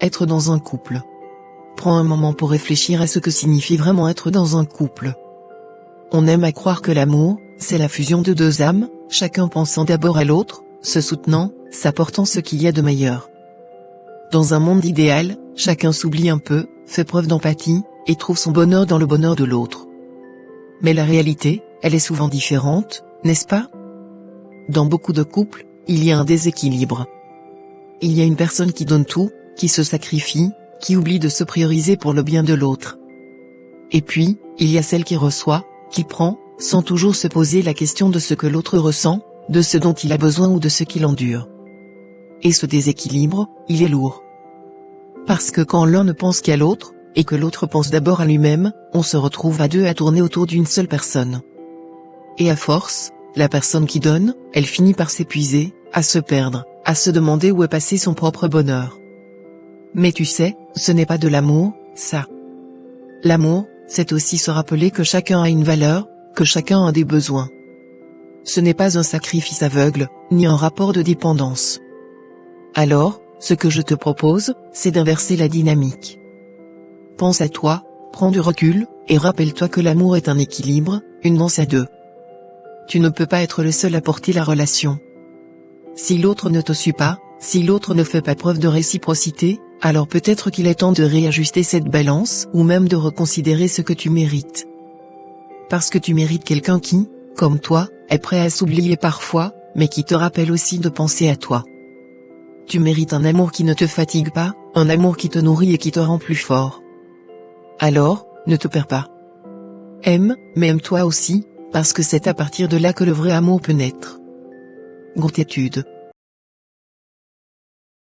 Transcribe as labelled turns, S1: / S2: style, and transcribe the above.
S1: être dans un couple. Prends un moment pour réfléchir à ce que signifie vraiment être dans un couple. On aime à croire que l'amour, c'est la fusion de deux âmes, chacun pensant d'abord à l'autre, se soutenant, s'apportant ce qu'il y a de meilleur. Dans un monde idéal, chacun s'oublie un peu, fait preuve d'empathie, et trouve son bonheur dans le bonheur de l'autre. Mais la réalité, elle est souvent différente, n'est-ce pas? Dans beaucoup de couples, il y a un déséquilibre. Il y a une personne qui donne tout, qui se sacrifie, qui oublie de se prioriser pour le bien de l'autre. Et puis, il y a celle qui reçoit, qui prend, sans toujours se poser la question de ce que l'autre ressent, de ce dont il a besoin ou de ce qu'il endure. Et ce déséquilibre, il est lourd. Parce que quand l'un ne pense qu'à l'autre, et que l'autre pense d'abord à lui-même, on se retrouve à deux à tourner autour d'une seule personne. Et à force, la personne qui donne, elle finit par s'épuiser, à se perdre, à se demander où est passé son propre bonheur. Mais tu sais, ce n'est pas de l'amour, ça. L'amour, c'est aussi se rappeler que chacun a une valeur, que chacun a des besoins. Ce n'est pas un sacrifice aveugle, ni un rapport de dépendance. Alors, ce que je te propose, c'est d'inverser la dynamique. Pense à toi, prends du recul, et rappelle-toi que l'amour est un équilibre, une danse à deux. Tu ne peux pas être le seul à porter la relation. Si l'autre ne te suit pas, si l'autre ne fait pas preuve de réciprocité, alors peut-être qu'il est temps de réajuster cette balance, ou même de reconsidérer ce que tu mérites. Parce que tu mérites quelqu'un qui, comme toi, est prêt à s'oublier parfois, mais qui te rappelle aussi de penser à toi. Tu mérites un amour qui ne te fatigue pas, un amour qui te nourrit et qui te rend plus fort. Alors, ne te perds pas. Aime, mais aime-toi aussi, parce que c'est à partir de là que le vrai amour peut naître. Gratitude.